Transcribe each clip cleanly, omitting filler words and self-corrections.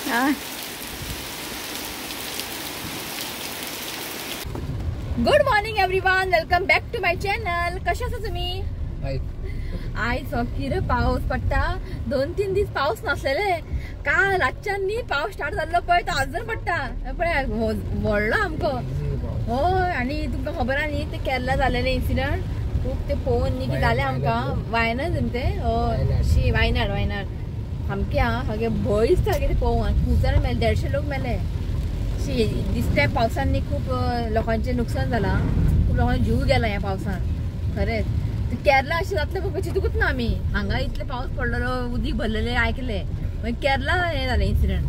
Good morning everyone, welcome back to my channel. कशा आसा तुम्ही? आयज कितें पावस पडटा. 2-3 दीस पावस नासलेले. काल रातच्यानी पावस स्टार्ट जाल्लो पळय तो अजून पडटा पळय. व्हडलो आमको. होय, आणि तुमकां खबर आहा न्ही ते केरला जालेले इन्सिडंट खूप ते पळोवन न्ही की जालें आमकां. वायनाड ते शी वायनाड सामकें आहा. सामकें भंय दिसता कितें पळोवन. खूब जाण मेले, 150 लोक मेले. दिसता पावसान न्ही खूप लोकांचे नुकसान जाला. खूप लोकांचे जीव गेला ह्या पावसान. खरेंच केरला अशें जातलें पळय चिंतूंकच ना आमी. हांगा इतले पावस पडलेलो, उदीक भरलेले आयकले. मागीर केरला हें जालें इन्सिडंट.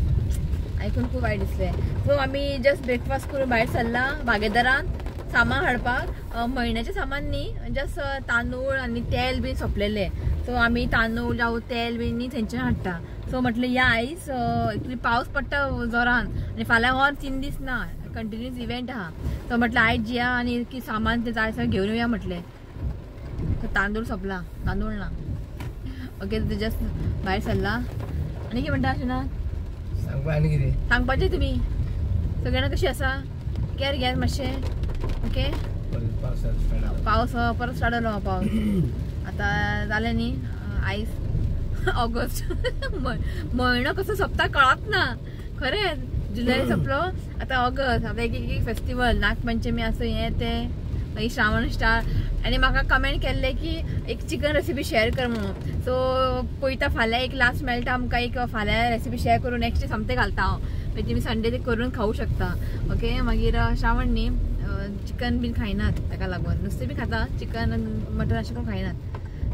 आयकून खूब वायट दिसलें. सो आमी जस्ट ब्रेकफास्ट करून भायर सरला बागेदारान सामान हाडपाक. म्हयन्याचें सामान न्ही, जस्ट तांदूळ आनी तेल बी सोंपलेले. सो आमी तांदूळ जावं तेल बी न्ही थंयच्यान हाडटा. सो म्हटलें या आयज इतली पावस पडटा जोरान आनी फाल्यां और 3 दीस ना, कंटिन्यूस इव्हेंट आहा. सो म्हटलें आयज या आनी की सामान ते जाय सगळें घेवन येवया म्हटलें. तांदूळ सोंपला, तांदूळ ना. ओके, जस्ट भायर सरला. आनी कितें म्हणटा अशें ना सांगपाचें तुमी सगळीं जाणां कशीं आसा. कॅर घेयात मातशें. ओके, पावस परत स्टार्ट जालो. पावस आतां जालें न्ही. आयज ऑगस्ट म्हयनो कसो सोंपता कळत ना. खरेंच जुलय सोंपलो, आतां ऑगस्ट. आतां एक फेस्टिवल नागपंचमी आसा, हें तें मागीर श्रावण स्टार्ट. आनी म्हाका कमेंट केल्ले की एक चिकन रेसिपी शेअर कर म्हणून. सो पळयता फाल्यां एक लास्ट मेळटा आमकां. एक फाल्यां रेसिपी शेअर करून नेक्स्ट डे सोमतें घालता हांव. मागीर तुमी संडे ते करून खावं शकता. ओके, मागीर श्रावण न्ही, चिकन बीन खायनात ताका लागून. नुस्तें बी खाता, चिकन मटन अशें करून खायनात.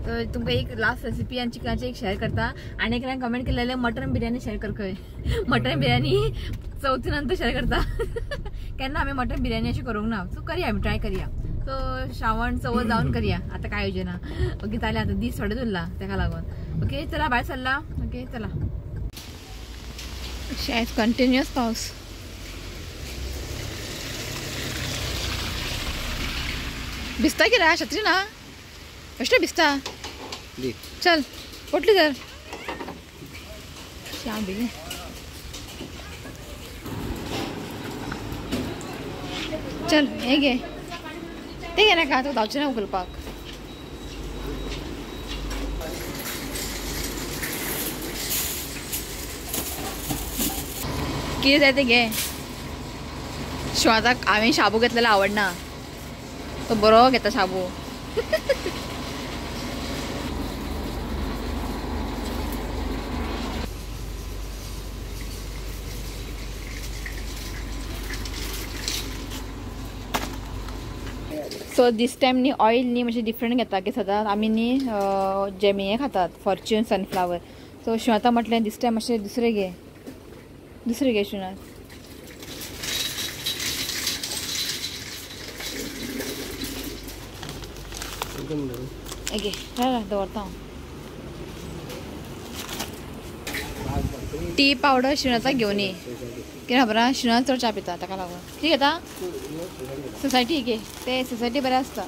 तर तुमकां एक लास्ट रेसिपी आनी चिकनाची एक शेअर करता. आनी एकल्यान कमेंट केलेलें मटन बिर्याणी शेअर कर खंय. मटन बिर्याणी चवथी नंतर शेअर करता. केन्ना आमी मटन बिर्याणी अशी करूंक ना. सो करया, आमी ट्राय करया. सो श्रावण चवथ जावन करया. आतां काय योजना. ओके, जालें आतां दीस थोडे उरला ताका लागून. ओके, चला भायर सरला. ओके, चला. आयज कंटिन्युअस पावस. भिजता कितें? छत्री ना बेश्टें भिजता. चल पोटली तर श्याम बी. चल हे घे, ते घे नाका, तूं धांवचें ना उखलपाक. कितें जाय तें घे. शिवाताक हांवें शाबू घेतलेलो आवडना. तो बरो घेता शाबू. सो दीस टायम न्ही ऑयल न्ही मातशें डिफरंट घेता. की सदांच आमी न्ही जेमी हें खातात, फॉर्च्यून सनफ्लावर. सो शिवाता म्हटलें दीस टायम मातशें दुसरें घे शिवनाथ. घे दवरता हांव. टी पावडर शिवनाथाक घेवन ये. कितें खबर आहा, शिवनाथ चड च्या पिता ताका लागून. कितें घेता? सोसायटी घे. ते सोसायटी बरें आसता.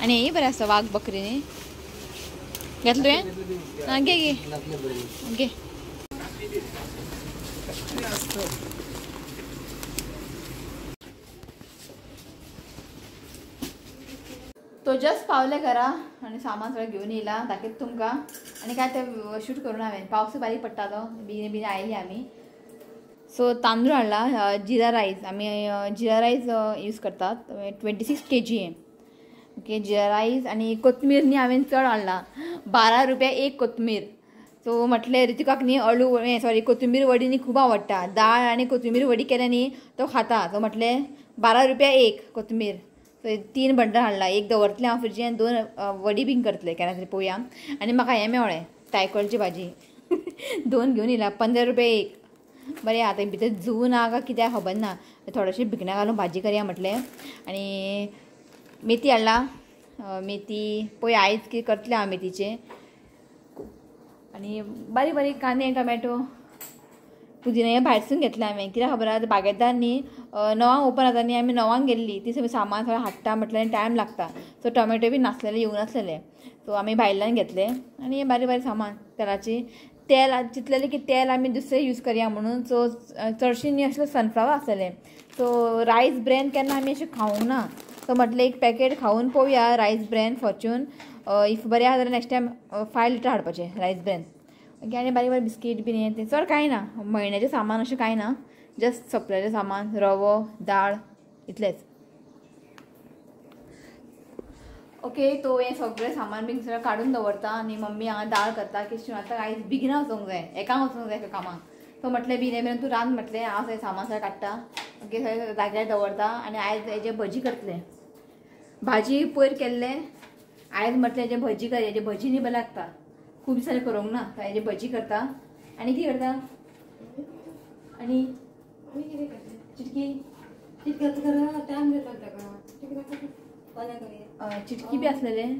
आनी हेय बरें आसता, वाग बकरी न्ही. घेतलो तुवें? आं, घे घे. तो जस्ट पावले घरा आनी सामान सगळें घेवन येयला. दाखयता तुमकां. आनी काय ते शूट करून हांवें. पावस बारीक पडटालो, बिन आयली आमी. सो तांदूळ हाडला, जिरा रायस. आमी जिरा रायस यूज करतात. 26 kg. ओके, जिरा रायस. आनी कोथमीर न्ही हांवें चड हाडला. 12 रुपया एक कोथमीर. सो म्हटलें रितिकाक न्ही सॉरी कोथमीर वडी न्ही खूब आवडटा. दाळ आनी कोथमीर वडी केल्या न्ही तो खाता. सो म्हटलें 12 रुपया एक कोथमीर. सो 3 बंडल हाडला. एक दवरतलें हांव फ्रिजीन, 2 वडी बीन करतलें केन्ना तरी पळोवया. आनी म्हाका हें मेवळें, तायकॉलची भाजी. 2 घेवन येयला, 15 रुपया एक. बरें, आतां भितर जू ना काय कित्याक खबर ना. थोडेशें भिकणां घालून भाजी करया म्हटलें. आनी मेथी हाडला. मेथी पळय आयज कितें करतलें हांव मेथीचें. आनी बारीक बारीक कांदे, टोमॅटो, पुदिना हें भायरसून घेतलें हांवें. कित्याक खबर आहा, बागेदार न्ही 9 ओपन जाता न्ही. आमी 9 गेल्लीं. ती सगळें सामान सगळें हाडटा म्हटल्यार टायम लागता. सो टोमॅटो बी नासलेले, येवं नासलेले. सो आमी भायल्यान घेतले. आनी बारीक बारीक सामान तेलाची तेल चिंतलेलें की तेल आमी दुसरें यूज करया म्हणून. सो चडशीं न्ही असलें सनफ्लावर आसलेलें. सो रायस ब्रॅन केन्ना आमी अशें खावंक ना. सो म्हटलें एक पॅकेट खावन पळोवया रायस ब्रॅन फॉर्च्यून. इफ बरें आसा जाल्यार नेक्स्ट टायम 5 लिटर हाडपाचें रायस ब्रॅन. ओके. आनी बारीक बारीक बिस्कीट बीन हें तें चड कांय ना. म्हयन्याचें सामान अशें कांय ना. जस्ट सप्ल्याचें सामान, रवो, दाळ इतलेंच. ओके. तो हें सगळें सामान बीन सगळें काडून दवरता आनी मम्मी हांगा दाळ करता की आतां आयज बेगिना वचूंक जाय, एकाक वचूंक जाय कामाक. सो म्हटलें बिने बिन तूं रांद म्हटलें, हांव सगळें सामान सगळें काडटा. ओके. सगळें जाग्यार दवरता आनी आयज हेजे भजी करतलें. भाजी पयर केल्लें, आयज म्हटलें हेजे भजी कर. हेजे भजी न्ही बरें लागता. खूब दिसांनी करूंक ना. हेजे भजी करता. आनी कितें करता? आनी चिटकी चिटकी बी आसलेलें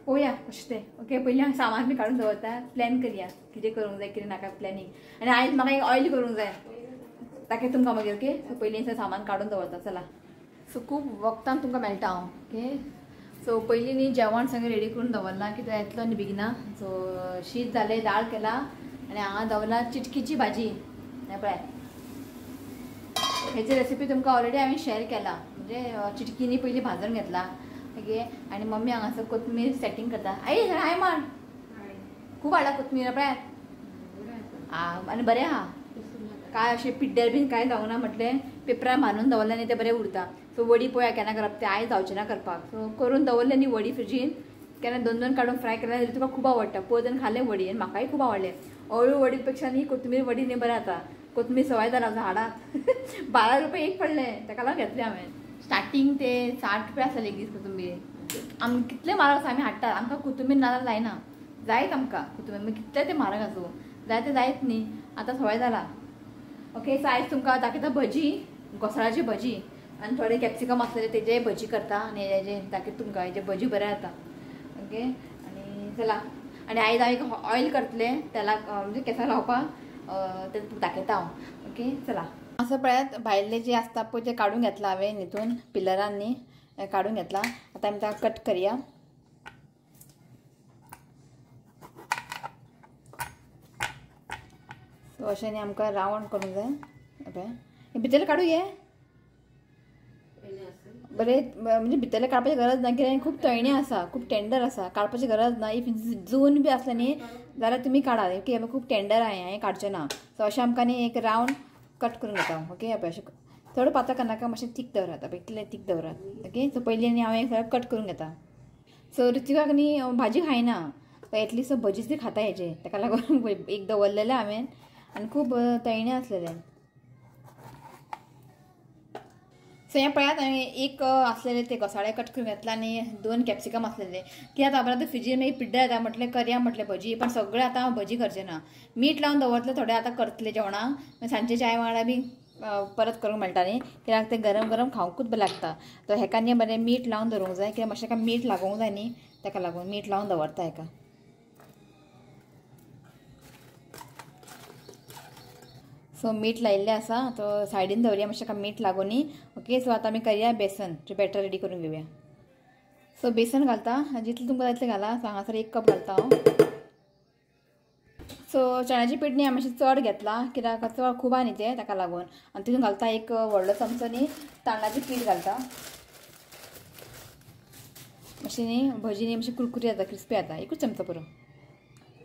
पळोवया कशें तें. ओके. पयलीं हांव सामान बी काडून दवरता. प्लॅन करया कितें करूंक जाय कितें नाका प्लॅनिंग. आनी आयज म्हाका एक ऑयल करूंक जाय, दाखय तुमकां मागीर. ओके. सो पयलीं सामान काडून दवरता. चला. सो खूब वक्तान तुमकां मेळटा हांव. ओके. सो पयलीं न्ही जेवण सगळें रेडी करून दवरलां कित्याक येतलो न्ही बेगिना. सो शीत जालें, दाळ केला आनी हांगा दवरला चिटकीची भाजी. हें पळय, हेची रेसिपी तुमकां ऑलरेडी हांवें शेअर केला. म्हणजे चिटकीनी पयलीं भाजून घेतला. ओके. आनी मम्मी हांगासर कोथमीर सेटींग करता. आई हाय मार खूब हाडला कोथमीर पळय. आनी बरें आहा. काय अशें पिड्ड्यार बीन कांय जावना. म्हटलें पेपरार बांदून दवरलें न्ही तें बरें उरता. सो वडी पळोवया केन्ना करप तें. आयज जावचें ना करपाक. सो करून दवरलें न्ही वडी फ्रिजीन. केन्ना 2-2 काडून फ्राय केल्यार जाल्यार तुका खूब आवडटा. पयर तेन्ना खालें वडी आनी म्हाकाय खूब आवडलें. अळू वडी पेक्षा न्ही कोथमीर वडी न्ही बरें जाता. कोथमीर सवाय जाला हाडात 12 रुपया एक पडलें. ताका लागून घेतलें हांवें. स्टार्टींग ते 60 रुपया आसलें एक दीस कोथमीर. आमी कितले म्हारग आसा आमी हाडटात. आमकां कोथमीर नाजाल्यार जायना. जायत आमकां कोथमीर. मागीर कितले ते म्हारग आसूं जाय ते जायत न्ही. आतां सवाय जाला. ओके. सो आयज तुमकां दाखयता भजी, घोसाळ्याची भजी आनी थोडे कॅप्सिकम आसलेले तेजे भजी करता. आनी हेजे दाखयता तुमकां. हेजे भजी बरें जाता. ओके. आनी चला. आनी आयज हांव एक ऑयल करतलें तेलाक म्हणजे केंसां लावपाक. तें दाखयता हांव. ओके. चला. असं पळयात भायले जे आसता पळय ते काडून घेतला हांवें हितून पिलरान न्ही काडून घेतला. आतां आमी ताका कट करया. सो अशें न्ही आमकां रावंड करूंक जाय. पळय भितरले काडूं घे बरें. म्हणजे भितरले काडपाची गरज ना कित्याक खूब तळणी आसा, खूब टेंडर आसा. काडपाची गरज ना. इफ जून बी आसलें न्ही जाल्यार तुमी काडा. ओके. खूब टेंडर हांवें काडचें ना. सो अशें आमकां न्ही एक रावंड कट करून घेता. ओके. पळय अशें चड पातळ करनाका. मातशें थीक दवरात. पळय इतलें थीक दवरात. ओके. सो पयलीं न्ही हांवें सगळें कट करून घेता. सो रुचिकाक न्ही भाजी खायना. सो एटलीस्ट भजीच बी खाता हेजे. ताका लागून एक दवरलेलें हांवें आनी खूब तळणी आसलेलें. सो हें पळयात हांवें एक आसलेले ते घोसाळे कट करून घेतला आनी 2 कॅप्सिकम आसलेले. कित्याक खबर आतां फ्रिजीन मागीर पिड्ड्यार येता. म्हटलें करया म्हटलें भजी. पण सगळें आतां हांव भजी करचें ना. मीठ लावन दवरतलें थोडें आतां करतलें जेवणाक. मागीर सांजचे चाय वांगडा बी परत करूंक मेळटा न्ही. कित्याक तें गरम गरम खावंकूच बरें लागता. तो हेका न्ही बरें मीठ लावन दवरूंक जाय. कित्याक मातशें मीठ लागूंक जाय न्ही ताका लागून मीठ लावन दवरता हेका. सो मीठ लायिल्लें आसा. तो सायडीन दवरया मातशें मीठ लागून न्ही. ओके. सो आतां आमी करया बेसन. बॅटर रेडी करून घेवया. सो बेसन घालता. जितलें तुमकां जाय तितलें घाला. सो हांगासर 1 कप घालता हांव. सो चण्याची पीठ न्ही हांवें मातशें चड घेतला कित्याक चड खूब आहा न्ही तें ताका लागून. आनी तितून घालता 1 व्हडलो चमचो न्ही तांदळाचें पीठ घालता. मातशी न्ही भजी न्ही मातशी कुरकुरी जाता, क्रिस्पी जाता. 1 चमचो पुरो.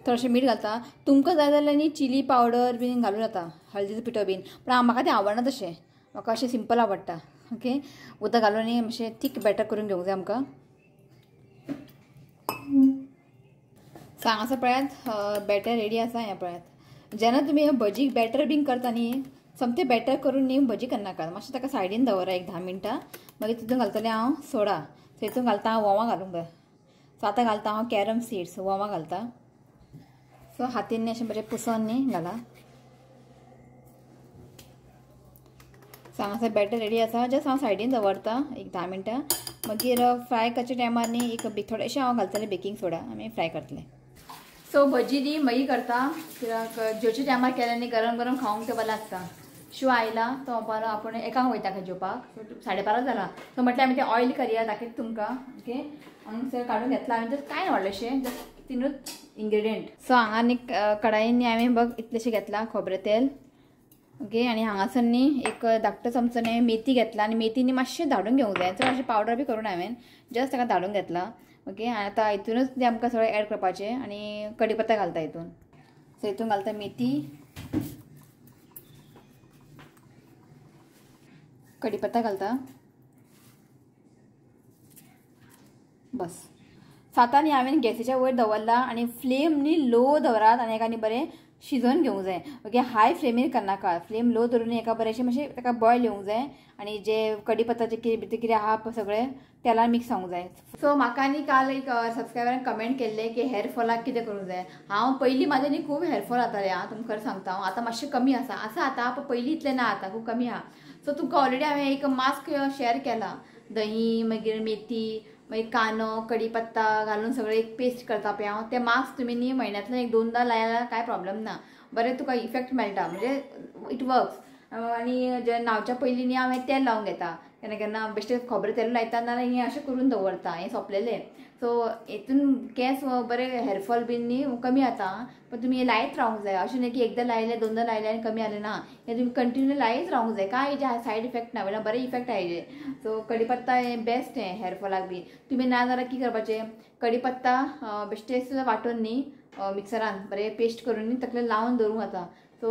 थोडेंशें मीठ घालता. तुमकां जाय जाल्यार न्ही चिली पावडर बीन घालूं जाता. हळदीचो पिठो बीन. पण म्हाका तें आवडना तशें. म्हाका अशें सिंपल आवडटा. ओके. उदक घालून न्ही मातशें थीक बॅटर करून घेवंक जाय आमकां. सो हांगासर पळयात बॅटर रेडी आसा. हें पळयात. जेन्ना तुमी भजीक बॅटर बीन करता न्ही समतें बॅटर करून न्ही भजी करनाका. मातशें ताका सायडीन दवरा 10 मिनटां. मागीर तितून घालतलें हांव सोडा. सो हितून घालता हांव वोंवां घालूंक जाय. सो आतां घालता हांव कॅरम सीड्स वोंवां घालता. सो हातीन न्ही अशें बरें पुसोन न्ही घाला. सो हांगासर बॅटर रेडी आसा. जस्ट हांव सायडीन दवरता 10 मिनटां. मागीर फ्राय करच्या टायमार न्ही एक थोडेशें हांव घालतलें बेकिंग सोडा. आमी फ्राय करतलें. सो भजी न्ही मागीर करता. कित्याक जेवच्या टायमार केलें न्ही गरम गरम खावंक तें बरें लागता. शिव आयला तो बरो आपूण एकाक वयता खंय जेवपाक. 12:30 जाला. सो म्हटलें आमी तें ऑयल करया दाखयता तुमकां. ओके. हांगासर काडून घेतला हांवें. जस्ट कांय व्हडलेशें जस्ट तीनूच इंग्रेडियंट. सो हांगा न्ही कढाईंनी हांवें बघ इतलेशें घेतला खोबरें तेल. ओके आणि हांगासर न्ही एक धाकटो चमचो मेथी घेतला आणि मेथीनी मातशें धाडून घेवंक जाय. चड अशें पावडर बी करून हांवें जस्ट ताका धाडून घेतला. ओके आता हितूनच ते आमकां सगळें ऍड करपाचें आणि कढीपत्ता घालता हितून. सो हितून घालता मेथी, कढीपत्ता घालता. बस साता न्ही हांवें गॅसीच्या वयर दवरला आणि फ्लेम न्ही लो दवरात आणि एका न्ही बरें शिजोवन घेवंक जाय. ओके हाय फ्लेमीर करनाका, फ्लेम लो दवरून एका बरेंशें मातशें ताका बॉयल येवंक जाय आणि जे कढीपत्ताचे कितें आहा सगळें तेलान मिक्स जावंक जाय. सो म्हाका न्ही काल एक सबस्क्रायबरान कमेंट केल्ले की हेअर फॉलाक कितें करूंक जाय. हांव पयलीं म्हाजें न्ही खूब हेअर फॉल जातालें. हांव तुमकां खरें सांगता, हांव आतां मातशें कमी आसा आतां पूण पयलीं इतलें ना, आतां खूब कमी आहा. सो तुमकां ऑलरेडी हांवें एक मास्क शेअर केला. दही मागीर मेथी मागीर कांदो कढीपत्ता घालून सगळें एक पेस्ट करता पळय हांव. ते मास्क तुमी न्ही म्हयन्यांतल्यान एक 2दा लायल्यार कांय प्रॉब्लेम ना. बरें तुका इफेक्ट मेळटा म्हणजे इट वर्क्स. आणि जे न्हांवच्या पयलीं न्ही हांवें तेल लावूंक घेता. केन्ना केन्ना बेश्टें खोबरें तेल लायता नाल्यार हें अशें करून दवरता, हें सोंपलेलें. सो हितून केंस बरें हेअरफॉल बीन न्ही कमी जाता. पण तुमी हें लायत रावंक जाय. अशें न्ही की एकदां लायलें 2दा लायलें आनी कमी जालें ना. हें तुमी कंटिन्यू लायत रावंक जाय. कांय हेजे सायड इफेक्ट ना, म्हणजे बरे इफेक्ट आहा हेजे. सो कढीपत्ता हें बेस्ट हें हेअरफॉलाक बी. तुमी ना जाल्यार कितें करपाचें, कढीपत्ता बेश्टें वांटून न्ही मिक्सरान बरें पेस्ट करून न्ही तकलें लावन दवरूंक जाता. सो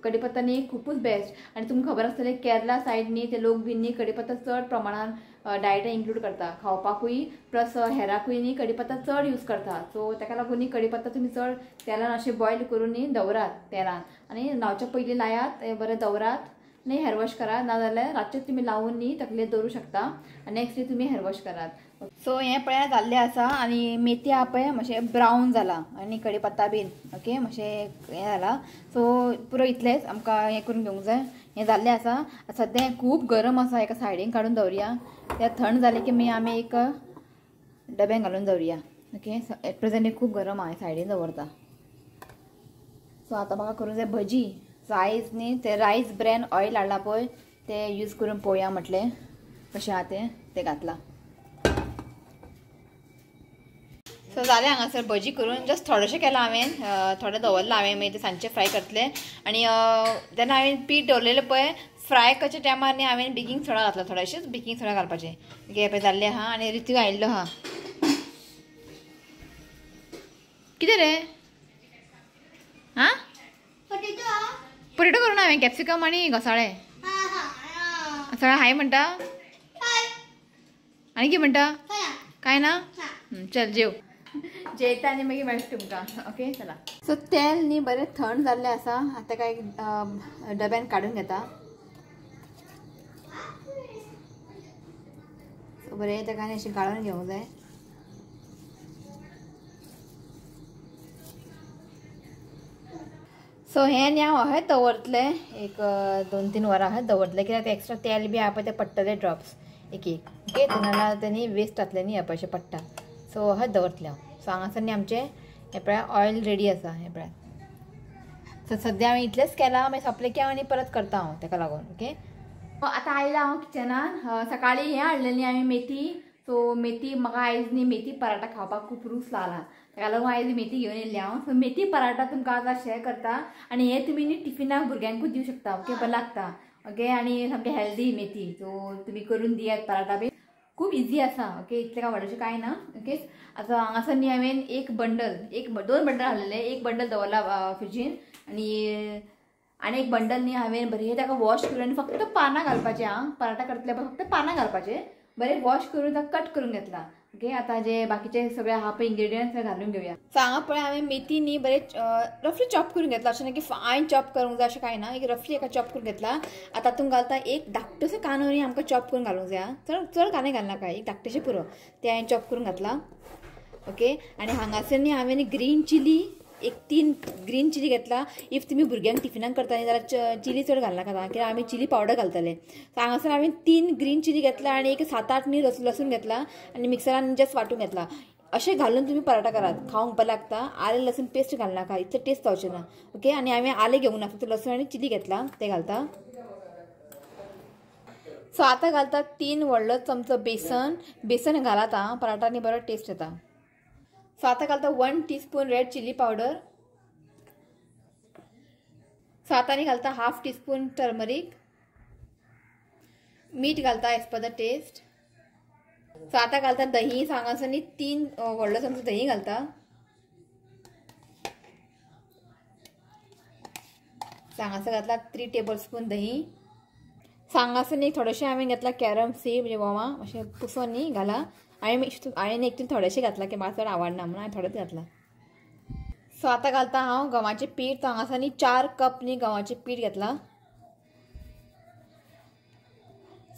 कढीपत्ता न्ही खूबच बेस्ट. आनी तुमकां खबर आसतलें केरला सायड न्ही ते लोक बी न्ही कढीपत्ता चड प्रमाणान डायटान इन्क्लूड करता. खावपाकूय प्लस हेराकूय न्ही कढीपत्ता चड यूज करता. सो ताका लागून न्ही कढीपत्ता तुमी चड तेलान अशें बॉयल करून न्ही दवरात तेलान आनी न्हांवच्या पयलीं लायात, बरें दवरात आनी हेअर वॉश करात. नाजाल्यार रातचें तुमी लावून न्ही तकलेर दवरूं शकता आनी नेक्स्ट डे तुमी हेअर वॉश करात. सो हें पळय जाल्लें आसा आनी मेथी आहा पळय मातशें ब्रावन जाला आनी कढीपत्ता बीन ओके मातशें हें जाला. सो पुरो इतलेंच आमकां हें करून घेवंक जाय. हें जाल्लें आसा. सद्या हें खूब गरम आसा, एका सायडीन काडून दवरया. तें थंड जालें की मागीर आमी एक डब्यान घालून दवरया. ओके एट प्रेझेंट खूब गरम आहा, सायडीन दवरता. सो आतां म्हाका करूंक जाय भजी. सो आयज न्ही ते रायस ब्रॅन ऑयल हाडला पळय ते यूज करून पळोवया म्हटलें कशें आहा तें घातलां. सो जालें हांगासर भजी करून जस्ट थोडेशें केलां हांवें, थोडें दवरलां हांवें मागीर ते सांजचे फ्राय करतलें. आनी जेन्ना हांवें पीठ दवरलेलें पळय फ्राय करच्या टायमार न्ही हांवें बेकिंग सोडा घातला, थोडेशेंच बेकिंग सोडा घालपाचें. ओके पळय जाल्लें आहा आनी रितीक आयिल्लो आहा. कितें रे हां पोटेटो करून हांवें कॅप्सिकम आनी घोसाळे. घोसाळे हाय म्हणटा आनी कितें म्हणटा काय ना. चल जेव. जेयता आनी मागीर मेळटा तुमकां. ओके चला. सो तेल न्ही बरें थंड जाल्लें आसा. आतां ताका एक डब्यान काडून घेता. सो बरें ताका आनी अशें गाळून घेवंक जाय. सो हें न्ही हांव अशेंच दवरतलें एक 2-3 वरां अशेंच दवरतलें कित्याक तें एक्स्ट्रा तेल बी आहा पळय तें पडटलें ड्रॉप्स एक ओके. नाजाल्यार तें न्ही वेस्ट जातलें न्ही हें पळय पडटा. सो अशेंच दवरतलें हांव. सो हांगासर न्ही आमचें हें पळय ऑयल रेडी आसा. हें पळय सो सद्या हांवें इतलेंच केलां मागीर सोंपलें की हांव आनी परत करता हांव ताका लागून. ओके आतां आयलां हांव किचनान. सकाळीं हें हाडलेलीं हांवें मेथी. सो मेथी म्हाका आयज न्ही मेथी पराठा खावपाक खूब रूच लागला. ताका लागून आयज मेथी घेवन येयल्ली हांव. सो मेथी पराठा तुमकां आतां शेअर करता आनी हे तुमी न्ही टिफिनाक भुरग्यांकूच दिवं शकता. ओके बरें लागता. ओके आनी सामकें हेल्दी मेथी. सो तुमी करून दियात पराठा बी. खूब इजी आसा. ओके इतलें काय व्हडलेशें कांय ना. ओके आतां हांगासर न्ही हांवें एक 2 बंडल हाडलेले. एक बंडल दवरला फ्रिजीन आनी एक बंडल न्ही हांवें बरें ताका वॉश करून फक्त पानां घालपाचें. हां पराठा करतले फक्त पानां घालपाचें. बरें वॉश करून ताका कट करून घेतला. ओके आतां जे बाकीचे सगळे आहा पळय इंग्रेडियंट्स ते घालून घेवया. सो हांगा पळय हांवें मेथी न्ही बरें रफली चॉप करून घेतला. अशें न्ही की फायन चॉप करूंक जाय अशें कांय ना. एक रफली एका चॉप करून घेतला. आतां तातूंत घालता एक धाकटोसो कांदो न्ही आमकां चॉप करून घालूंक जाय. चड कांदे घालनाका, एक धाकटेशें पुरो ते हांवें चॉप करून घातला. ओके आनी हांगासर न्ही हांवें ग्रीन चिली एक 3 ग्रीन चिली घेतला. इफ तुमी भुरग्यांक टिफिनाक करता न्ही जाल्यार चिली चड घालनाका कित्याक आमी चिली पावडर घालतले. सो हांगासर हांवें 3 ग्रीन चिली घेतला आनी एक 7-8 न्ही लसूण घेतला आनी मिक्सरान जस्ट वांटून घेतला. अशें घालून तुमी पराठा करात, खावंक बरें लागता. आलें लसूण पेस्ट घालनाका, इतलें टेस्ट जावचें ना. ओके आनी हांवें आलें घेवंक ना, फक्त लसूण आनी चिली घेतला ते घालता. सो आतां घालता 3 व्हडलो चमचो बेसन घालात. पराठा न्ही बरो टेस्ट येता. सो आता घालता 1 teaspoon red chilli powder. So आतांनी घालता हाफ टीस्पून टर्मरीक. मीठ घालता as per the taste. So आता घालता दही. सांगासनी 3 व्हडलो चमचो दही घालता. सांगासो घातला 3 टेबलस्पून दही. सांगासनी थोडेशे हांवें घातला कॅरम सीड म्हणजे वोमा अशें पुसून न्ही घाला. हांवें एक थोडेशे घातला की म्हाका चड आवडना म्हणून हांवें थोडेच घातला. सो आता घालता हांव गव्हाचें पीठ. हांगासनी 4 कप न्ही गव्हाचें पीठ घेतला.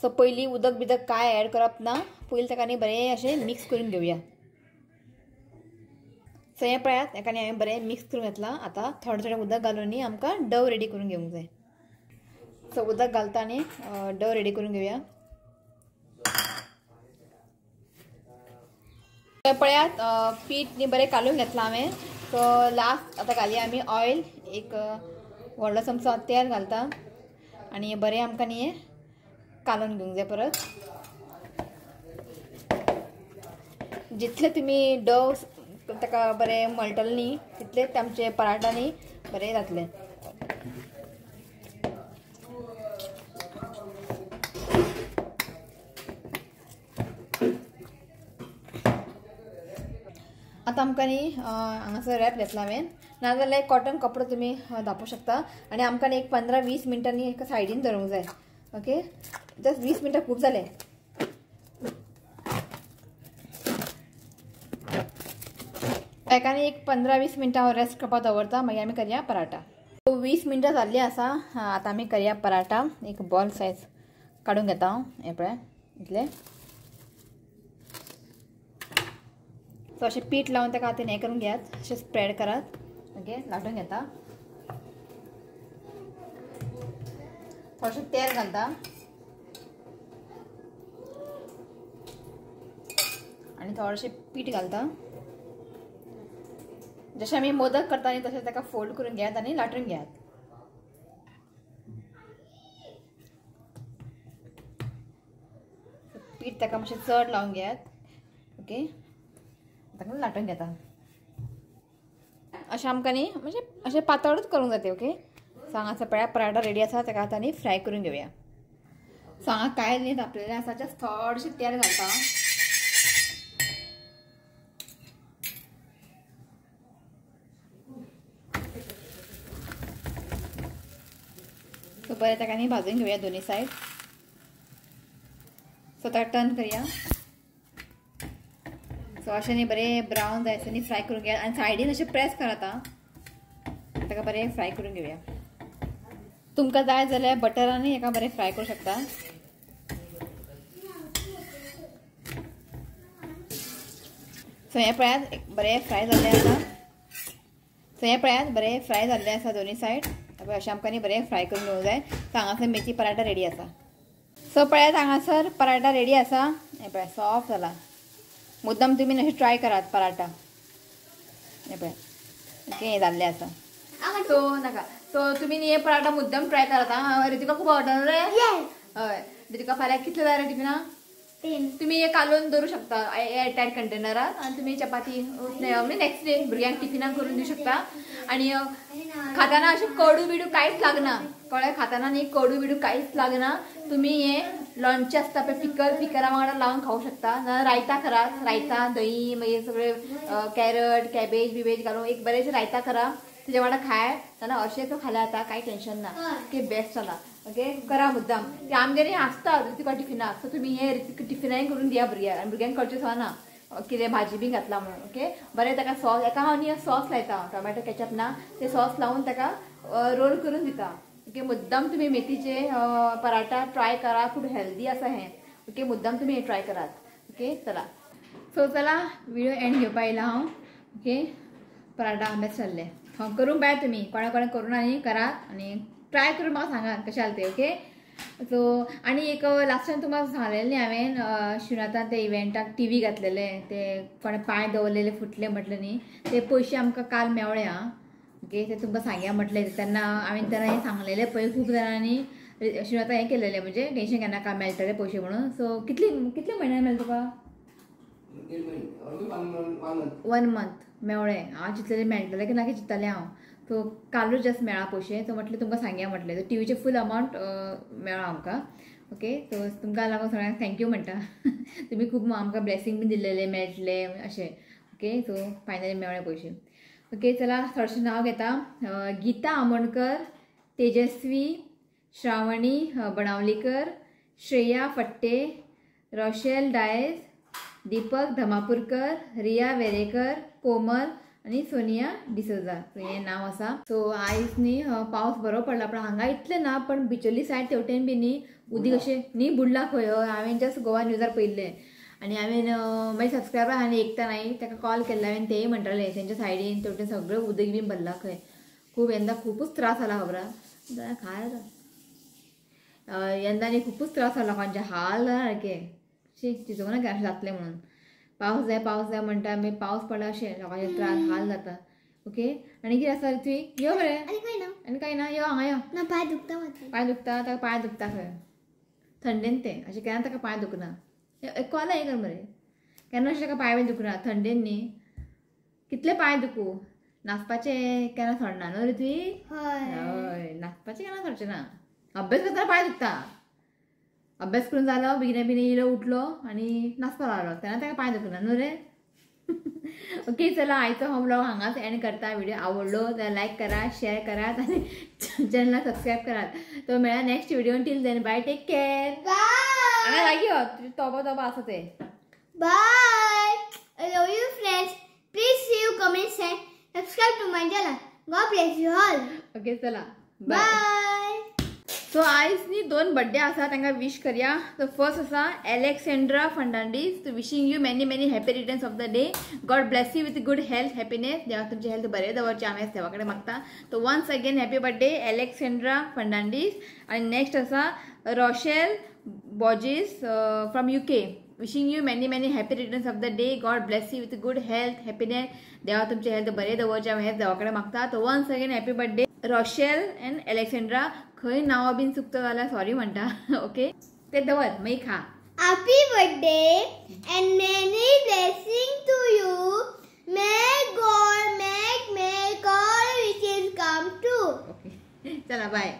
सो पयलीं उदक बिदक काय ऍड करप ना. पयलीं ताका न्ही बरें अशें मिक्स करून घेवया. सो हे पळयात एका हांवें बरें मिक्स करून घेतला. आता थोडें थोडें उदक घालून न्ही आमकां डव रेडी करून घेवंक जाय. सो उदक घालता आनी डव रेडी करून घेवया. पळयात पीठ न्ही बरें कालून घेतला हांवें. सो लास्ट आता घालया आमी ऑयल. एक व्हडलो चमचो तेल घालता आनी बरें आमकां न्ही कालून घेवंक जाय परत. जितले तुमी डव ताका बरें मळटले न्ही तितलेच आमचे पराठा न्ही बरें जातले. आता आमकां न्ही हांगासर रॅप घेतला हांवें. नाजाल्यार कॉटन कपडो तुमी धांपूंक शकता. आनी आमकां न्ही एक 15-20 मिनटांनी एका सायडीन दवरूंक जाय. ओके जस्ट 20 मिनटां खूब जाले. एकानी एक 15-20 मिनटां रेस्ट करपाक दवरता. मागीर आमी करया पराठा. 20 मिनटां जाल्ली आसा. आतां आमी करया पराठा. एक बॉल सायज काडून घेता हांव. हे पळय इतले. सो अशें पीठ लावन ताका हातीन हें करून घेयात. अशें स्प्रेड करात. ओके लाटून घेता. थोडेशें तेल घालता आनी थोडेशें पीठ घालता. जशें आमी मोदक करता न्ही तशें ताका फोल्ड करून घेयात आनी लाटून घेयात. पीठ ताका मातशें चड लावन घेयात. ओके ताका लाटून घेता. अशें आमकां न्ही म्हणजे अशें पातळूच करूंक जाय. ओके सो हांगासर पळया पराठा रेडी आसा. ताका आतां न्ही फ्राय करून घेवया. सो हांगा कायल न्ही तापलेलें आसा. जस्ट थोडेशें तेल घालता. सो बरें ताका न्ही भाजून घेवया दोनी सायड. सो ताका टर्न करया. सो अशें न्ही बरें ब्रावन जाय न्ही फ्राय करून घेया. आनी सायडीन अशें प्रेस करात. ताका बरें फ्राय करून घेवया. तुमकां जाय जाल्यार बटरान हेका बरें फ्राय करूं शकता. सो हे पळयात बरें फ्राय जाल्लें आसा. सो हे पळयात बरें फ्राय जाल्लें आसा दोनी सायड. अशें आमकां न्ही बरें फ्राय करून घेवंक जाय. सो हांगासर मेथी पराठा रेडी आसा. सो पळयात हांगासर पराठा रेडी आसा. हे पळय सॉफ्ट जाला. मुद्दाम तुमी अशें ट्राय करात पराठा. हे पळय ओके हे जाल्लें आसा. सो नाका सो तुमी न्ही हे पराठा मुद्दाम ट्राय करात. रितिका खूब आवडटा रे. हय रितिका फाल्यां कितले जाय रे टिफिना. तुम्ही हे कालून दवरूं शकता एअरटाईट कंटेनरात. आनी तुमी चपाती म्हणजे नेक्स्ट डे भुरग्यांक टिफिनाक करून दिवं शकता. आनी खाताना अशें कडू बिडू कांयच लागना. कळ्ळें खाताना न्ही कडू बिडू कांयच लागना. तुमी हे लंच आसता पळय पिकला वांगडा लावन खावं शकता. नाजाल्यार रायता करात. रायता दही मागीर सगळें कॅरट कॅबेज बिबेज घालून एक बरेंशें रायता करा. तुज्या वांगडा खाय जाल्यार अशें खाल्यार जाता. कांय टेन्शन ना. ओके बेस्ट जाला. ओके करा मुद्दाम. ते आमगेर आसता रितिका टिफिनाक. सो तुमी हे टिफिनाय करून दिया भुरग्यांक. आनी भुरग्यांक कळचें जायना कितें भाजी बी घातला म्हणून. ओके बरें ताका सॉस एका हांव न्ही सॉस लायता. टोमॅटो केचप ना ते सॉस लावन ताका रोल करून दिता. ओके मुद्दाम तुमी मेथीचे पराठा ट्राय करा. खूब हेल्दी आसा हें. ओके मुद्दाम तुमी हे ट्राय करात. ओके चला. सो चला व्हिडिओ एंड घेवपा आयला हांव. ओके पराठा आंबेच जाल्ले. हांव करूंक बाय तुमी कोणा कोणा करून आनी करात आनी ट्राय करून म्हाका सांगात कशें जालें तें. ओके सो आनी एक लास्टान तुमकां सांगलेलें न्ही हांवें श्रीनाथान ते इव्हेंटाक टीव्ही घातलेले. ते कोणें पांय दवरलेले फुटले म्हटलें न्ही ते पयशे आमकां काल मेवळे आं. ओके ते तुमकां सांगया म्हटलें. तेन्ना हांवें तेन्ना हें सांगलेलें पळय खूब जाणांनी श्रीनाथान हें केलेलें म्हणजे टेंशन घेनाका मेळटले पयशे म्हणून. सो कितले म्हयन्यान मेळटा तुका 1 मंथ मेवळे हांव चिंतलेलें मेळटलें की ना की चिंततालें हांव. सो कालूच जस्ट मेळ्ळा पयशे. सो म्हटलें तुमकां सांगया म्हटलें. सो टीव्हीचे फूल अमावंट मेळ्ळा आमकां. ओके. सो तुमकां लागून सगळ्यांक थँक्यू म्हणटा. तुमी खूब आमकां ब्लेसिंग बीन दिल्लेलें मेळटलें अशें. ओके. सो फायनली मेळ्ळे पयशे. ओके. चला थोडेशें नांव घेता. गीता आमोणकर, तेजस्वी, श्रावणी बनावलीकर, श्रेया फट्टे, रोशेल डायस, दीपक धमापूरकर, रिया वेरेकर, कोमल आणि सोनिया डिसोजा. सो हे नाव आसा. सो आयज न्ही पावस बरो पडला पण हांगा इतलें ना पण बिचोली सायड तेवटेन बी न्ही उदीक अशें न्ही बुडला खंय. हांवें जस्ट गोवा न्यूजार पयल्लें आनी हांवें म्हाजे सबस्क्रायबर आनी एकता नाय ताका कॉल केल्लो हांवें तेय म्हणटाले तेंच्या सायडीन तेवटेन सगळें उदक बीन भरला खंय. खूब यंदा खूपच त्रास जाला खबर आहा. खाय यंदा न्ही खूपच त्रास जाला लोकांचे हाल जाला सारके. चिंतूंक ना अशें जातलें म्हणून. पावस जाय म्हणटा आमी पावस पडला अशें लोकांचे त्रास हाल जाता. ओके. आनी कितें आसा तुवें यो बरें आनी काय ना यो हांगा यो. ना पांय दुखता ताका पांय दुखता खंय थंडेन तें अशें केन्ना ताका पांय दुखना. कॉल हें कर मरे केन्ना अशें ताका पांय बी दुखना थंडेन न्ही. कितले पांय दुखू नाचपाचें केन्ना सोडना न्हू रे तुवें. हय नाचपाचें केन्ना सोडचें ना. अभ्यास करतना पांय दुखता. अभ्यास करून जालो बेगिना येयलो उठलो आनी नाचपा लागलो तेन्ना ताका पांय दुखना न्हू रे. ओके. चला आयचो हो ब्लॉग हांगाच एंड करता. व्हिडिओ आवडलो जाल्यार लायक करात, शेअर करात आनी चॅनलला सबस्क्रायब करात. तो मेळ्ळा next video. Till then bye. Take care. Bye. लागीं यो तोबा आसा ते. Bye. I love you friends. Please see you comments and subscribe to my channel. God bless you all. Okay चला बाय. सो आयज न्ही 2 बर्थडे आसा तांकां विश करया. सो फर्स्ट आसा Alexandra Fernandes. So wishing you many many happy returns of the day. God bless you with good health happiness. देवा तुमची health बरें दवरचें हांवें देवा कडेन मागता. तो once again happy birthday Alexandra Fernandes. आनी नेक्स्ट आसा Rochelle Borges from UK. Wishing you many many happy returns of the day. God bless you with good health happiness. देवा तुमची हेल्थ बरें दवरचें हांवें हेच देवा कडेन मागता. तो once again happy birthday Rochelle and Alexandra. खंय नांवां बीन चुकता जाल्यार सॉरी म्हणटा. ओके. ते दवर मागीर खा. Happy birthday and many blessing to you. May God make all wishes come true. Okay. चला बाय.